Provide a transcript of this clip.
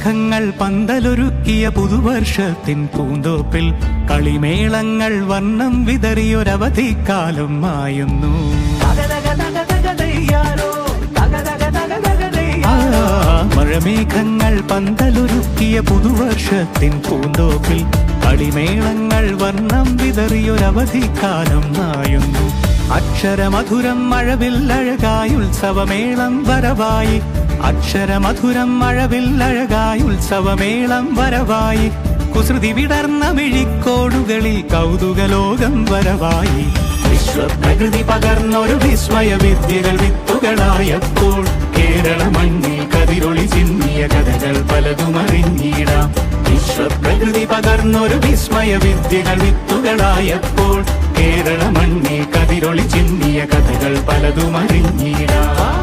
മഴമേഘങ്ങൾ പന്തലൊരുക്കിയ പുതുവർഷത്തിൻ പൂന്തോപ്പിൽ കളിമേളങ്ങൾ വർണ്ണം വിതറിയൊരവധിക്കാലം മായുന്നു. മഴമേഘങ്ങൾ പന്തലൊരുക്കിയ പുതുവർഷത്തിൻ പൂന്തോപ്പിൽ കളിമേളങ്ങൾ വർണ്ണം വിതറിയൊരവധിക്കാലം മായുന്നു. അക്ഷരമധുരം മഴവില്ലഴകായി ഉത്സവമേളം വരവായി, അക്ഷരമധുരം മഴവില്ലഴകായി ഉത്സവമേളം വരവായി, കുസൃതി വിടർന്ന മിഴിക്കോടുകളിൽ കൗതുകലോകം വരവായി. വിശ്വപ്രകൃതി പകർന്നൊരു വിസ്മയ വിദ്യകൾ വിത്തുകളായപ്പോൾ കേരള മണ്ണിൽ കതിരൊളി ചിന്നിയ കഥകൾ പലതും അറിഞ്ഞിടാം. വിശ്വപ്രകൃതി പകർന്നൊരു വിസ്മയ വിദ്യകൾ വിത്തുകളായപ്പോൾ കേരള മണ്ണിൽ കതിരൊളി ചിന്നിയ കഥകൾ പലതും അറിഞ്ഞിടാം.